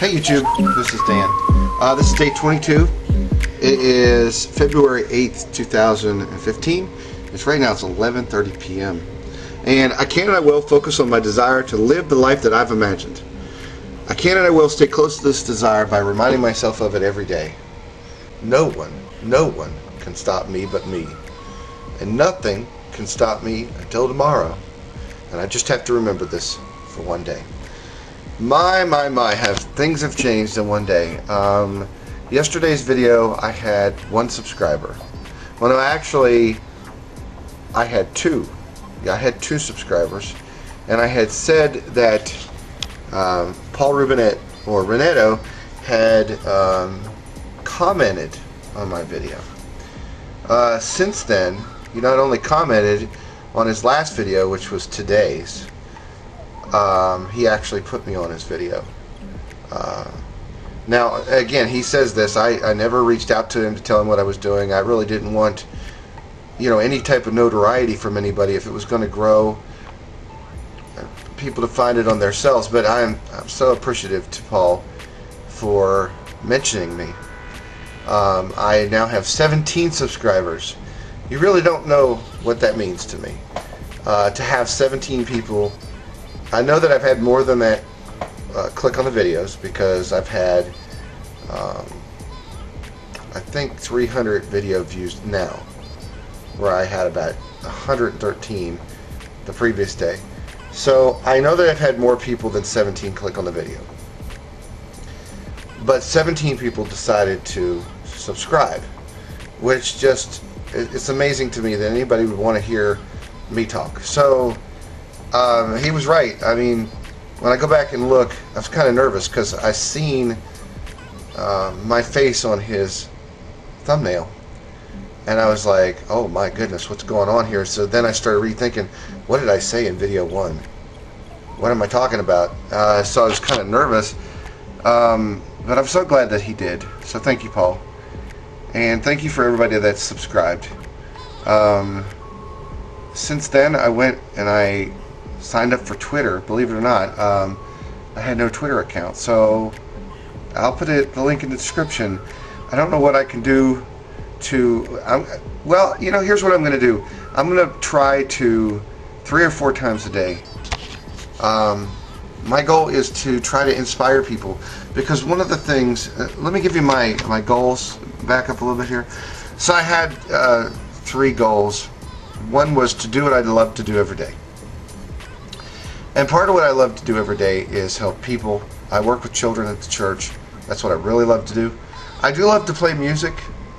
Hey YouTube, this is Dan. This is day 22. It is February 8th, 2015. Right now it's 11:30 p.m. And I can and I will focus on my desire to live the life that I've imagined. I can and I will stay close to this desire by reminding myself of it every day. No one can stop me but me. And nothing can stop me until tomorrow. And I just have to remember this for one day. Things have changed in one day. Yesterday's video I had 1 subscriber. Well, no, actually I had 2. Yeah, I had 2 subscribers, and I had said that Paul Robinett or Renetto had commented on my video. Since then, he not only commented on his last video, which was today's, he actually put me on his video. Now, again, he says this, I never reached out to him to tell him what I was doing. I really didn't want, any type of notoriety from anybody. If it was going to grow, people to find it on themselves. But I'm so appreciative to Paul for mentioning me. I now have 17 subscribers. You really don't know what that means to me. To have 17 people. I know that I've had more than that click on the videos, because I've had I think 300 video views now, where I had about 113 the previous day. So I know that I've had more people than 17 click on the video, but 17 people decided to subscribe, which just, it's amazing to me that anybody would want to hear me talk. So he was right. I mean, when I go back and look, I was kind of nervous because I seen my face on his thumbnail, and I was like, oh my goodness, what's going on here? So then I started rethinking, what did I say in video 1? What am I talking about? So I was kind of nervous, but I'm so glad that he did. So thank you, Paul, and thank you for everybody that's subscribed. Since then, I went and I signed up for Twitter. Believe it or not, I had no Twitter account, so I'll put the link in the description. I don't know what I can do to, well, here's what I'm going to do. I'm going to try to 3 or 4 times a day. My goal is to try to inspire people, because one of the things, let me give you my goals, back up a little bit here. So I had 3 goals. One was to do what I'd love to do every day. And part of what I love to do every day is help people. I work with children at the church. That's what I really love to do. I do love to play music.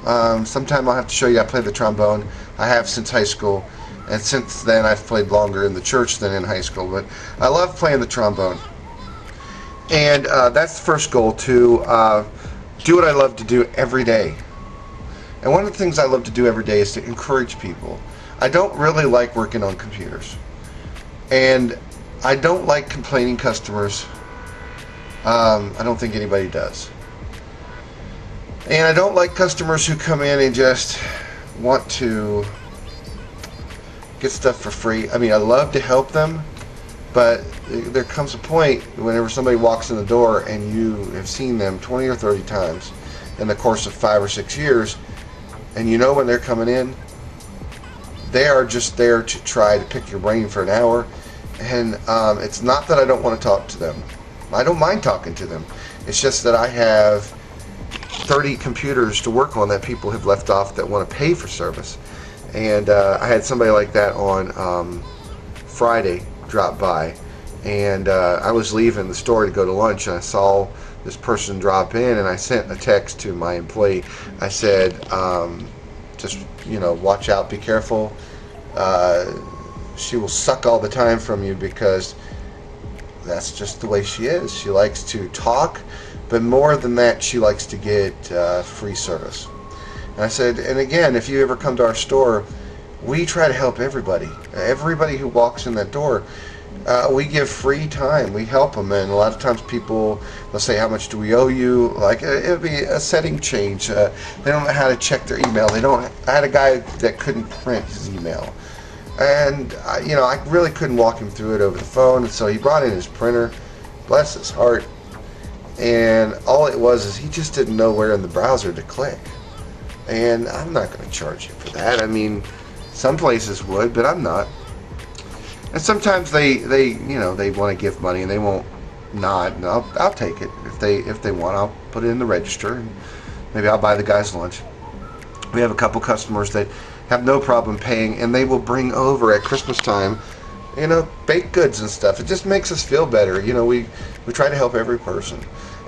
Sometime I'll have to show you I play the trombone. I have since high school, and since then I've played longer in the church than in high school. But I love playing the trombone. And that's the first goal, to do what I love to do every day. And one of the things I love to do every day is to encourage people. I don't really like working on computers. And I don't like complaining customers. I don't think anybody does. And I don't like customers who come in and just want to get stuff for free. I mean, I love to help them, but there comes a point whenever somebody walks in the door and you have seen them 20 or 30 times in the course of 5 or 6 years, and you know when they're coming in, they are just there to try to pick your brain for an hour. And it's not that I don't want to talk to them. I don't mind talking to them. It's just that I have 30 computers to work on that people have left off that want to pay for service. And I had somebody like that on Friday drop by, and I was leaving the store to go to lunch, and I saw this person drop in, and I sent a text to my employee. I said, just watch out, be careful. She will suck all the time from you, because that's just the way she is. She likes to talk, but more than that, she likes to get free service. And I said, and again, if you ever come to our store, we try to help everybody. Everybody who walks in that door, we give free time. We help them, and a lot of times people, they'll say, how much do we owe you? Like, it'll be a setting change. They don't know how to check their email. I had a guy that couldn't print his email. And I really couldn't walk him through it over the phone, and so he brought in his printer. Bless his heart. and all it was is he just didn't know where in the browser to click. And I'm not going to charge you for that. I mean, some places would, but I'm not. And sometimes they want to give money and they won't not, and I'll take it if they want. I'll put it in the register and maybe I'll buy the guys lunch. We have a couple customers that have no problem paying, and they will bring over at Christmas time, baked goods and stuff. It just makes us feel better. We try to help every person.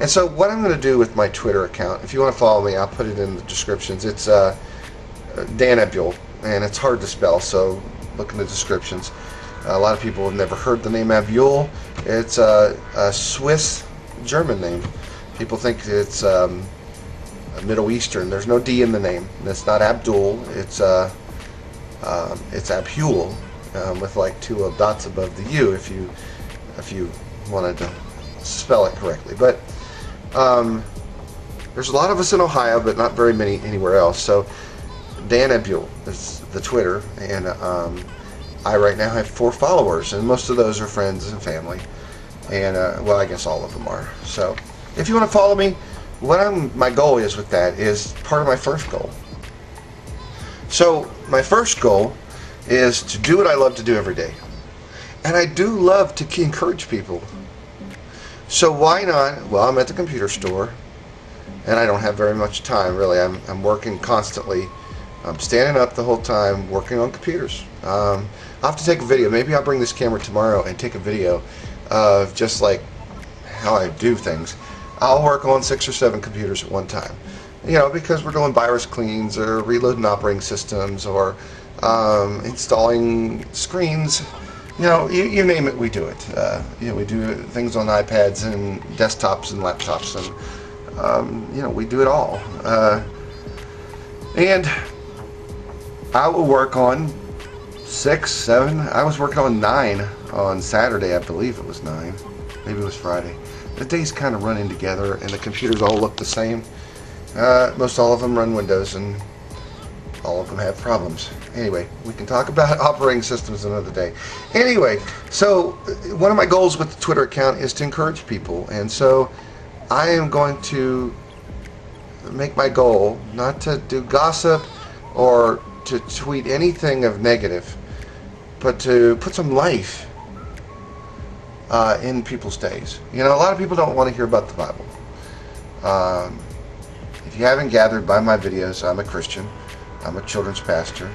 And so what I'm going to do with my Twitter account, if you want to follow me, I'll put it in the descriptions. It's Dan Abule, and it's hard to spell, so look in the descriptions. A lot of people have never heard the name Abule. It's a Swiss German name. People think it's Middle Eastern. There's no D in the name. It's not Abdul. It's Abule, with like two dots above the U if you wanted to spell it correctly. But there's a lot of us in Ohio, but not very many anywhere else. So Dan Abule is the Twitter, and I right now have 4 followers, and most of those are friends and family, and well, I guess all of them are. So if you want to follow me, my goal is with that is part of my first goal. So my first goal is to do what I love to do every day, and I do love to encourage people. So why not? Well, I'm at the computer store, and I don't have very much time really. I'm working constantly. I'm standing up the whole time working on computers. I'll have to take a video. Maybe I'll bring this camera tomorrow and take a video of just like how I do things. I'll work on 6 or 7 computers at one time, because we're doing virus cleans or reloading operating systems or installing screens. You name it, we do it. We do things on iPads and desktops and laptops, and we do it all. And I will work on 6, 7. I was working on 9 on Saturday. I believe it was 9. Maybe it was Friday. The days kind of run in together, and the computers all look the same. Most all of them run Windows, and all of them have problems. Anyway, we can talk about operating systems another day. Anyway, so one of my goals with the Twitter account is to encourage people, and so I am going to make my goal not to do gossip or to tweet anything of negative, but to put some life in people's days. A lot of people don't want to hear about the Bible. If you haven't gathered by my videos, I'm a Christian. I'm a children's pastor.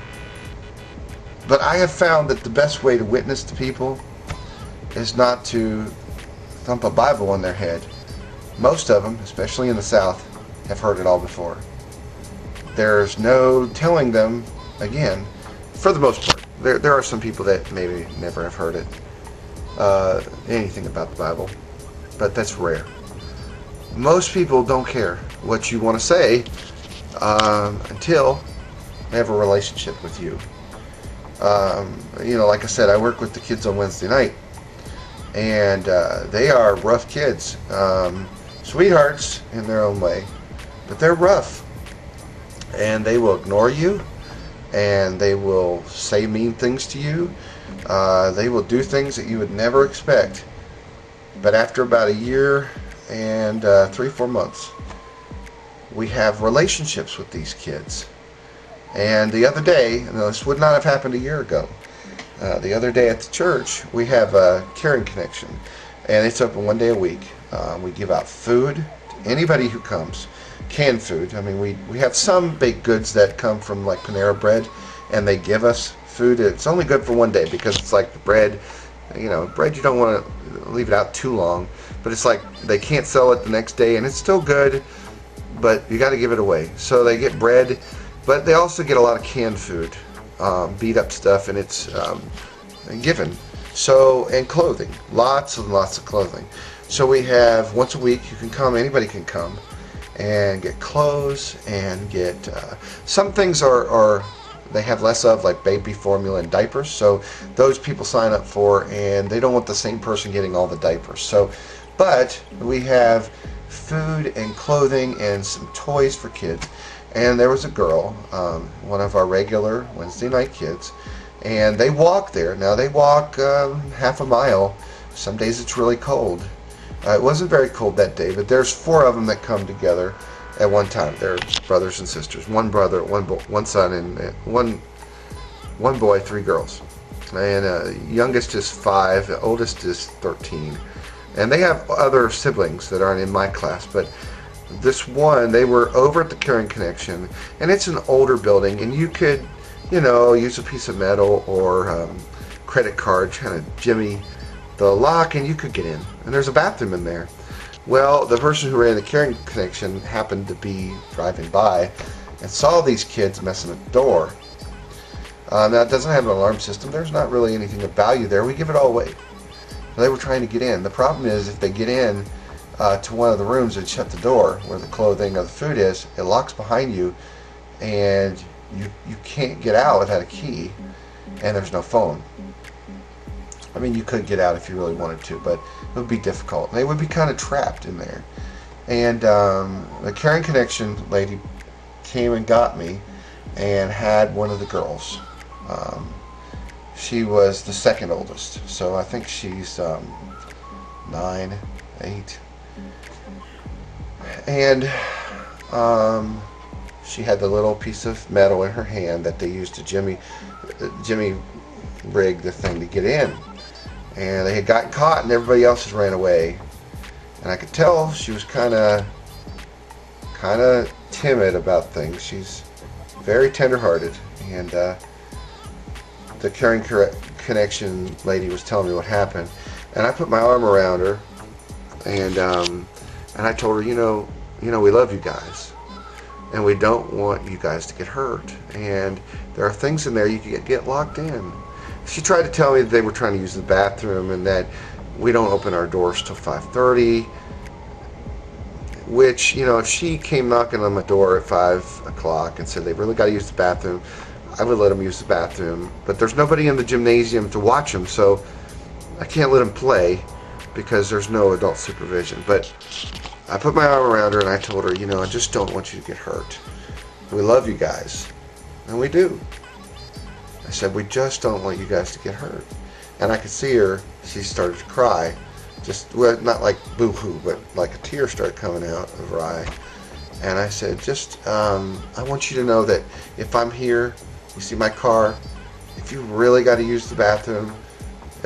But I have found that the best way to witness to people is not to thump a Bible on their head. Most of them, especially in the South, have heard it all before. There's no telling them again, for the most part. There are some people that maybe never have heard it, anything about the Bible, but that's rare. Most people don't care what you want to say until they have a relationship with you. Like I said, I work with the kids on Wednesday night, and they are rough kids, sweethearts in their own way, but they're rough, and they will ignore you, and they will say mean things to you. They will do things that you would never expect. But after about a year and 3-4 months, we have relationships with these kids. And the other day, this would not have happened a year ago, the other day at the church, we have a Caring Connection, and it's open 1 day a week. We give out food to anybody who comes. Canned food. I mean, we have some baked goods that come from like Panera Bread, and they give us food. It's only good for 1 day because it's like bread. Bread you don't want to leave it out too long, but it's like they can't sell it the next day, and it's still good, but you got to give it away. So they get bread, but they also get a lot of canned food, beat up stuff, and it's given. So, and clothing, lots and lots of clothing. So we have once a week. You can come. Anybody can come and get clothes and get some things are they have less of, like baby formula and diapers, so those people sign up for, and they don't want the same person getting all the diapers. So, but we have food and clothing and some toys for kids. And there was a girl, one of our regular Wednesday night kids, and they walk there. Now they walk half a mile. Some days it's really cold, It wasn't very cold that day, but there's 4 of them that come together at one time. They're brothers and sisters. One brother, one son, and one boy, 3 girls. And youngest is 5, the oldest is 13. And they have other siblings that aren't in my class, but this one, they were over at the Caring Connection, and it's an older building, and you could, use a piece of metal or credit card, kind of jimmy the lock, and you could get in. And there's a bathroom in there. Well, the person who ran the Caring Connection happened to be driving by and saw these kids messing with the door. Now, it doesn't have an alarm system. There's not really anything of value there. We give it all away. They were trying to get in. The problem is, if they get in to one of the rooms and shut the door where the clothing or the food is, it locks behind you, and you can't get out without a key, and there's no phone. I mean, you could get out if you really wanted to, but it would be difficult. They would be kind of trapped in there. And the Caring Connection lady came and got me and had one of the girls. She was the second oldest, so I think she's 9, 8. And she had the little piece of metal in her hand that they used to jimmy rig the thing to get in. And they had gotten caught, and everybody else has ran away. And I could tell she was kind of timid about things. She's very tender-hearted, and the Caring Connection lady was telling me what happened, and I put my arm around her, and I told her, we love you guys, and we don't want you guys to get hurt, and there are things in there you can get locked in. She tried to tell me that they were trying to use the bathroom and that we don't open our doors till 5:30, which, if she came knocking on my door at 5 o'clock and said they really got to use the bathroom, I would let them use the bathroom. But there's nobody in the gymnasium to watch them, so I can't let them play because there's no adult supervision. But I put my arm around her and I told her, I just don't want you to get hurt. We love you guys, and we do. I said, we just don't want you guys to get hurt. And I could see her, she started to cry. Well, not like boo-hoo, but like a tear started coming out of her eye. And I said, I want you to know that if I'm here, you see my car, if you really got to use the bathroom,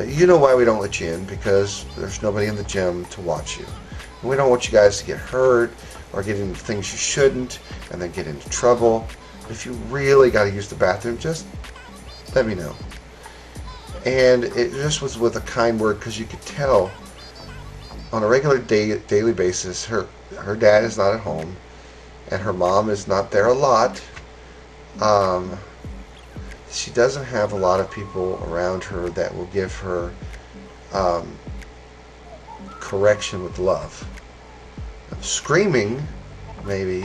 you know why we don't let you in, because there's nobody in the gym to watch you. And we don't want you guys to get hurt or get into things you shouldn't and then get into trouble. If you really got to use the bathroom, just let me know. And it just was with a kind word, because you could tell on a regular daily basis her dad is not at home and her mom is not there a lot. She doesn't have a lot of people around her that will give her correction with love. Screaming, maybe,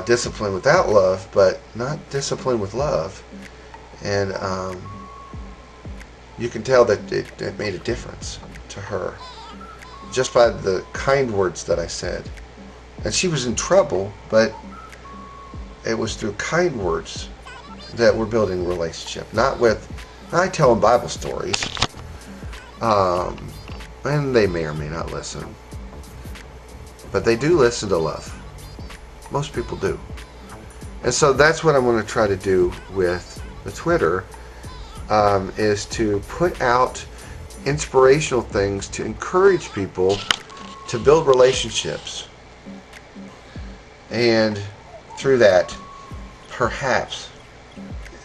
discipline without love, but not discipline with love. And you can tell that it made a difference to her just by the kind words that I said. And she was in trouble, but it was through kind words that we're building a relationship. Not with, I tell them Bible stories, and they may or may not listen, but they do listen to love. Most people do. And so that's what I'm going to try to do with the Twitter, is to put out inspirational things to encourage people to build relationships, and through that, perhaps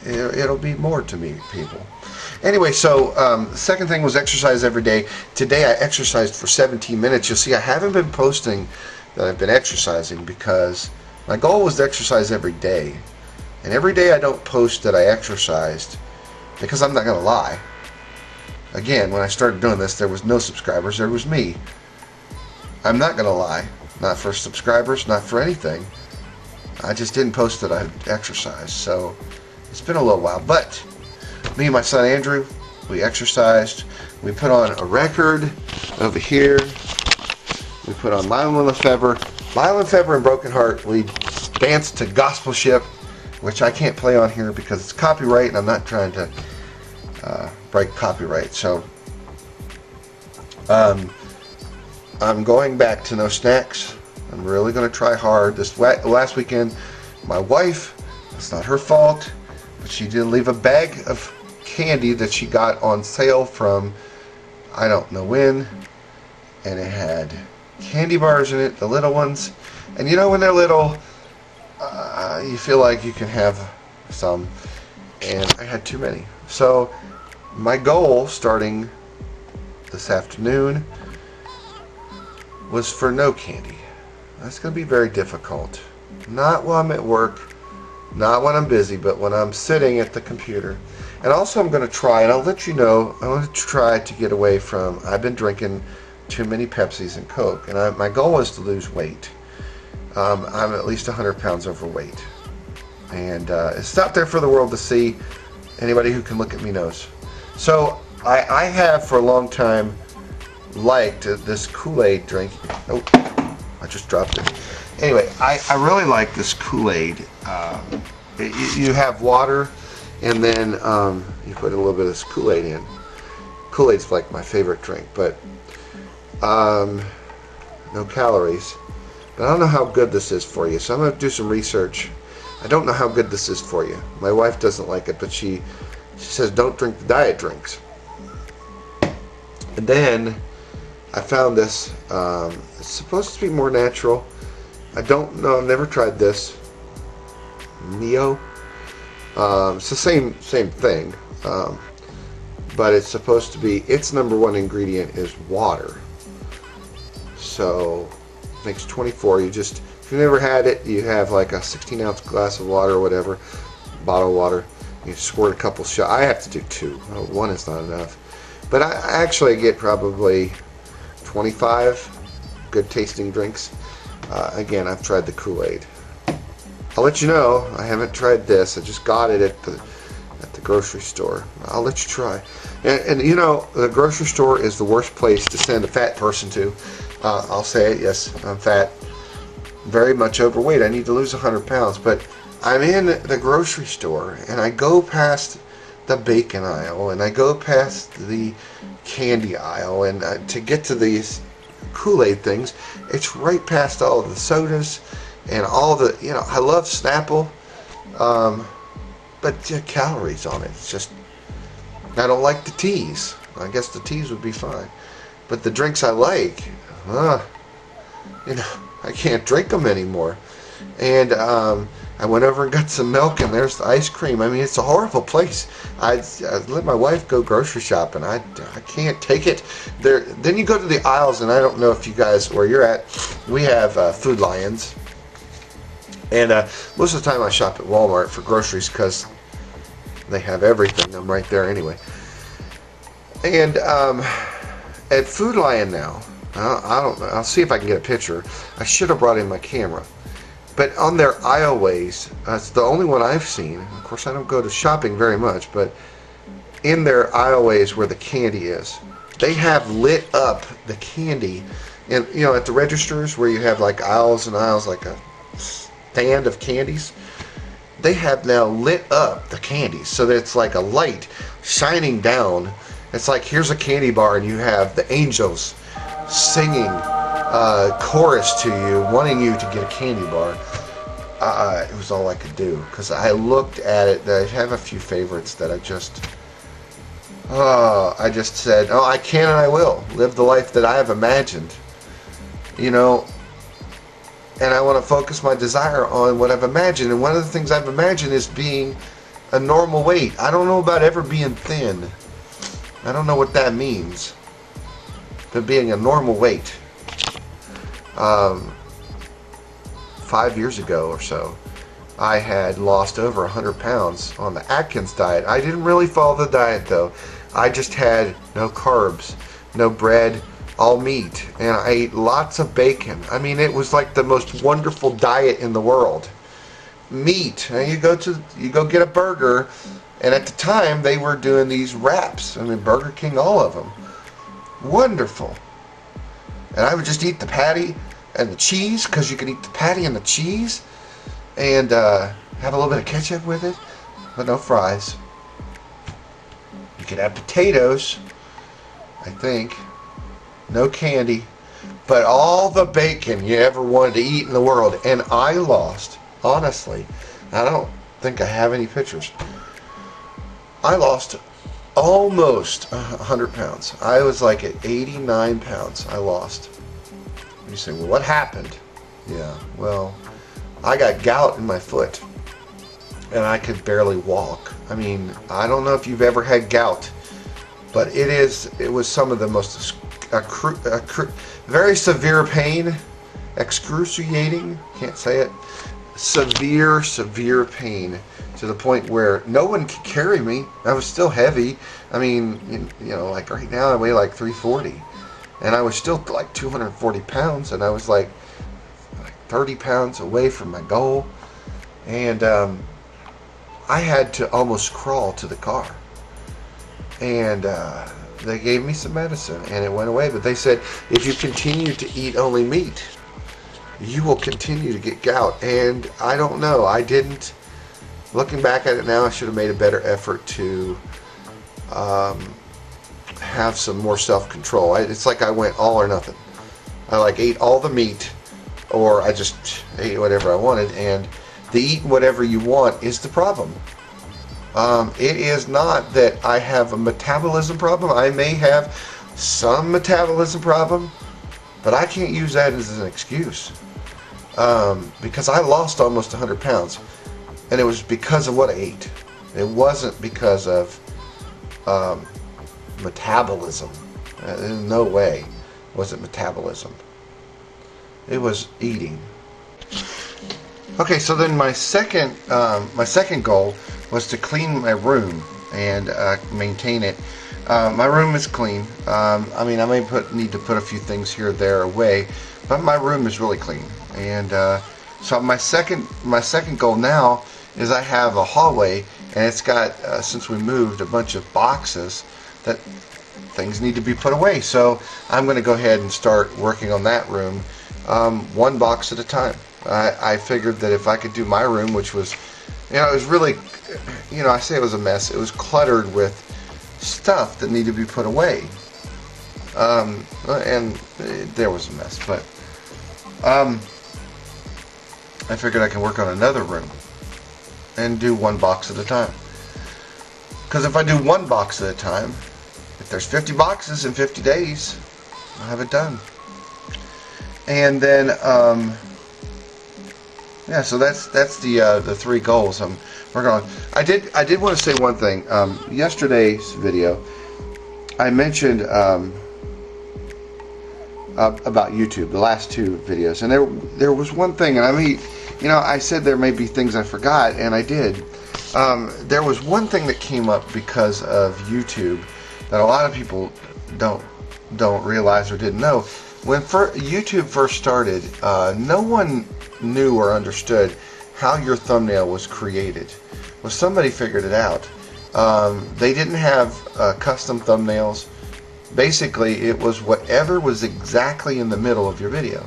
it'll be more to meet people. Anyway, so the second thing was exercise every day. Today I exercised for 17 minutes. You'll see I haven't been posting that I've been exercising because my goal was to exercise every day. And every day I don't post that I exercised because I'm not going to lie. Again, when I started doing this, there was no subscribers. There was me. I'm not going to lie. Not for subscribers, not for anything. I just didn't post that I exercised. So it's been a little while. But me and my son Andrew, we exercised. We put on a record over here. We put on Lyle Lefebvre. Lyle Lefebvre and Broken Heart. We danced to Gospel Ship, which I can't play on here because it's copyright, and I'm not trying to break copyright. So I'm going back to no snacks. I'm really going to try hard. This last weekend, my wife, it's not her fault, but she did leave a bag of candy that she got on sale from I don't know when, and it had candy bars in it, the little ones. And you know when they're little, you feel like you can have some, and I had too many. So my goal starting this afternoon was for no candy. That's going to be very difficult. Not while I'm at work, not when I'm busy, but when I'm sitting at the computer. And also I'm going to try, and I'll let you know, I want to try to get away from, I've been drinking too many Pepsis and Coke, and my goal is to lose weight. I'm at least 100 pounds overweight. And it's out there for the world to see. Anybody who can look at me knows. So I have for a long time liked this Kool-Aid drink. Oh, I just dropped it. Anyway, I really like this Kool-Aid. You have water, and then you put a little bit of this Kool-Aid in. Kool-Aid's like my favorite drink, but no calories. But I don't know how good this is for you, so I'm going to do some research. I don't know how good this is for you. My wife doesn't like it, but she says don't drink the diet drinks. And then I found this. It's supposed to be more natural. I don't know. I've never tried this. Neo. It's the same thing, but it's supposed to be. Its number one ingredient is water. So it makes 24. You just, if you've never had it, you have like a 16-ounce glass of water or whatever, bottle of water. You squirt a couple shots. I have to do 2. One is not enough. But I actually get probably 25 good tasting drinks. Again, I've tried the Kool-Aid. I'll let you know. I haven't tried this. I just got it at the grocery store. I'll let you try. And you know, the grocery store is the worst place to send a fat person to. I'll say it. Yes, I'm fat. Very much overweight. I need to lose 100 pounds. But I'm in the grocery store, and I go past the bacon aisle, and I go past the candy aisle, and to get to these Kool-Aid things, it's right past all of the sodas and all the, you know, I love Snapple, but the calories on it, it's just, I don't like the teas. I guess the teas would be fine, but the drinks I like, you know, I can't drink them anymore. And I went over and got some milk, and there's the ice cream. I mean, it's a horrible place. I let my wife go grocery shopping. I can't take it. Then you go to the aisles, and I don't know if you guys, where you're at, we have Food Lions. And most of the time I shop at Walmart for groceries because they have everything. I'm right there anyway. And at Food Lion now, I don't know. I'll see if I can get a picture. I should have brought in my camera. But on their aisleways, it's the only one I've seen. Of course, I don't go to shopping very much, but in their aisleways where the candy is, they have lit up the candy. And you know, at the registers where you have like aisles and aisles, like a stand of candies, they have now lit up the candies so that it's like a light shining down. It's like, here's a candy bar, and you have the angels singing chorus to you, wanting you to get a candy bar. It was all I could do, because I looked at it. I have a few favorites that I just said, oh, I can and I will live the life that I have imagined, you know, and I want to focus my desire on what I've imagined. And one of the things I've imagined is being a normal weight. I don't know about ever being thin. I don't know what that means, but being a normal weight. 5 years ago or so, I had lost over 100 pounds on the Atkins diet. I didn't really follow the diet though. I just had no carbs, no bread, all meat, and I ate lots of bacon. I mean, it was like the most wonderful diet in the world. Meat. Now you go get a burger, and at the time they were doing these wraps. I mean, Burger King, all of them. Wonderful. And I would just eat the patty and the cheese, because you can eat the patty and the cheese, and have a little bit of ketchup with it, but no fries. You could have potatoes, I think. No candy. but all the bacon you ever wanted to eat in the world. And I lost, honestly, I don't think I have any pictures. I lost almost 100 pounds. I was like at 89 pounds I lost. You say, well, what happened? Yeah, well, I got gout in my foot and I could barely walk. I mean, I don't know if you've ever had gout, but it was some of the most very severe pain, excruciating, can't say it, severe pain, to the point where no one could carry me. I was still heavy. I mean, you know, like right now I weigh like 340, and I was still like 240 pounds, and I was like 30 pounds away from my goal, and I had to almost crawl to the car, and they gave me some medicine and it went away. But they said, if you continue to eat only meat, you will continue to get gout. And I don't know, I didn't. Looking back at it now, I should have made a better effort to have some more self-control. It's like I went all or nothing. I like ate all the meat, or I just ate whatever I wanted. And the eat whatever you want is the problem. It is not that I have a metabolism problem. I may have some metabolism problem, but I can't use that as an excuse, because I lost almost 100 pounds. And it was because of what I ate. It wasn't because of metabolism. In no way was it metabolism. It was eating. Okay, so then my second goal was to clean my room and maintain it. My room is clean. I mean, I may need to put a few things here or there away, but my room is really clean. And so my second goal now is I have a hallway, and it's got, since we moved, a bunch of boxes that things need to be put away. So I'm going to go ahead and start working on that room, one box at a time. I figured that if I could do my room, which was, you know, it was really, you know, I say it was a mess. It was cluttered with stuff that needed to be put away, and there was a mess. But I figured I can work on another room and do one box at a time. Because if I do one box at a time, if there's 50 boxes in 50 days, I'll have it done. And then, yeah, so that's the three goals I'm working on. I did want to say one thing. Yesterday's video, I mentioned about YouTube, the last two videos, and there was one thing, and I mean, you know, I said there may be things I forgot, and I did. There was one thing that came up because of YouTube that a lot of people don't realize or didn't know. When YouTube first started, no one knew or understood how your thumbnail was created. Well, somebody figured it out. They didn't have custom thumbnails. Basically, it was whatever was exactly in the middle of your video.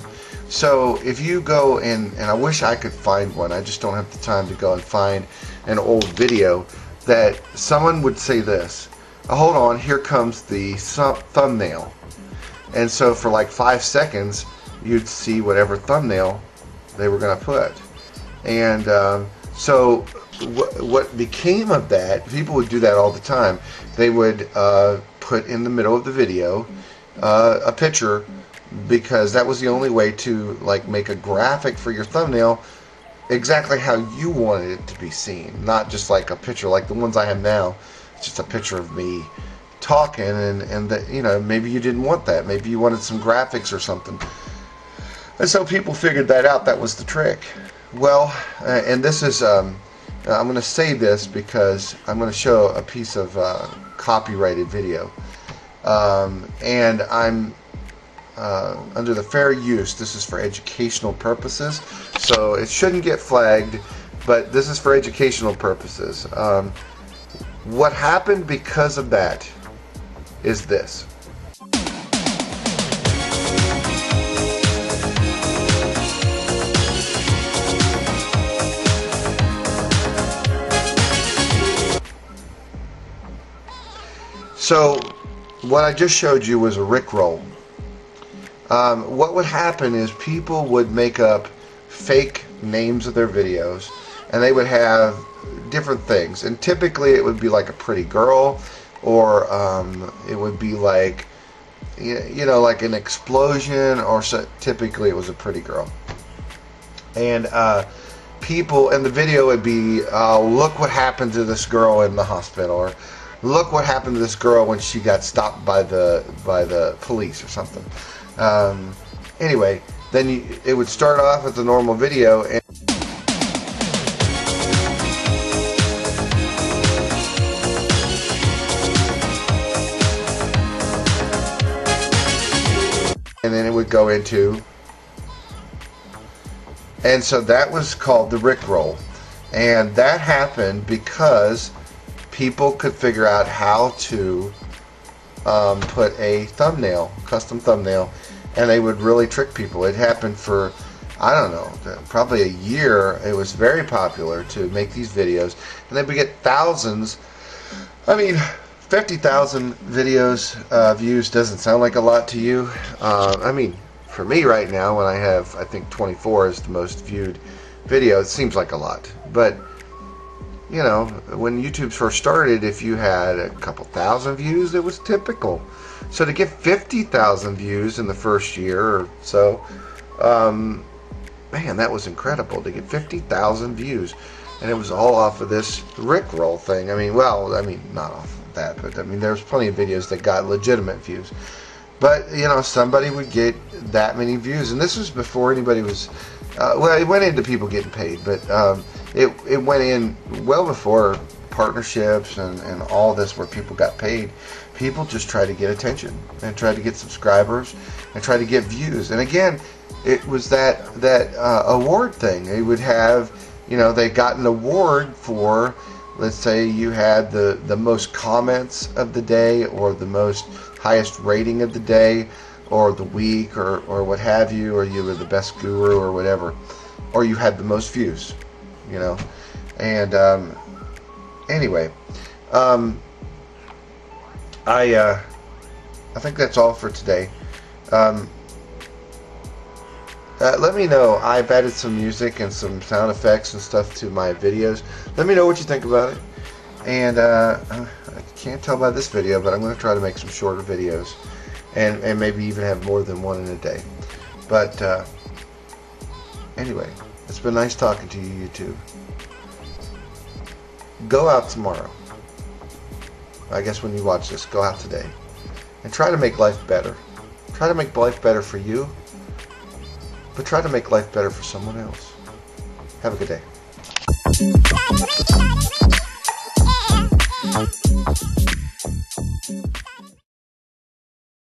So if you go and I wish I could find one, I just don't have the time to go and find an old video that someone would say this, hold on, here comes the thumbnail. And so for like 5 seconds, you'd see whatever thumbnail they were going to put. And so what became of that, people would do that all the time. They would put in the middle of the video a picture, because that was the only way to like make a graphic for your thumbnail exactly how you wanted it to be seen, not just like a picture like the ones I have now. It's just a picture of me talking, and that, you know, maybe you didn't want that, maybe you wanted some graphics or something. And so people figured that out. That was the trick. Well, and this is I'm going to say this because I'm going to show a piece of copyrighted video, and I'm under the fair use. This is for educational purposes, so it shouldn't get flagged, but this is for educational purposes. What happened because of that is this. So what I just showed you was a Rickroll. what would happen is people would make up fake names of their videos, and they would have different things, and typically it would be like a pretty girl, or it would be like, you know, like an explosion, or so, typically it was a pretty girl. And people, and the video would be, look what happened to this girl in the hospital, or look what happened to this girl when she got stopped by the police or something. Anyway, then it would start off with the normal video, and then it would go into, and so that was called the Rickroll, and that happened because people could figure out how to put a thumbnail, custom thumbnail, and they would really trick people. It happened for, I don't know, probably a year. It was very popular to make these videos, and they would get thousands. I mean, 50,000 videos views doesn't sound like a lot to you. I mean, for me right now, when I have, I think 24 is the most viewed video, it seems like a lot. But, you know, when YouTube first started, if you had a couple thousand views, it was typical. So to get 50,000 views in the first year or so, man, that was incredible, to get 50,000 views. And it was all off of this Rickroll thing. I mean, well, I mean, not off of that, but I mean, there's plenty of videos that got legitimate views. But, you know, somebody would get that many views. And this was before anybody was, well, it went into people getting paid, but it went in well before partnerships and all this where people got paid. People just try to get attention and try to get subscribers and try to get views. And again, it was that award thing. They would have, you know, they got an award for, let's say you had the most comments of the day, or the most highest rating of the day, or the week, or what have you, or you were the best guru or whatever, or you had the most views, you know. And anyway, I think that's all for today. Let me know. I've added some music and some sound effects and stuff to my videos. Let me know what you think about it. And I can't tell by this video, but I'm going to try to make some shorter videos, and maybe even have more than one in a day. But anyway, it's been nice talking to you, YouTube. Go out tomorrow. I guess when you watch this, go out today and try to make life better. Try to make life better for you, but try to make life better for someone else. Have a good day.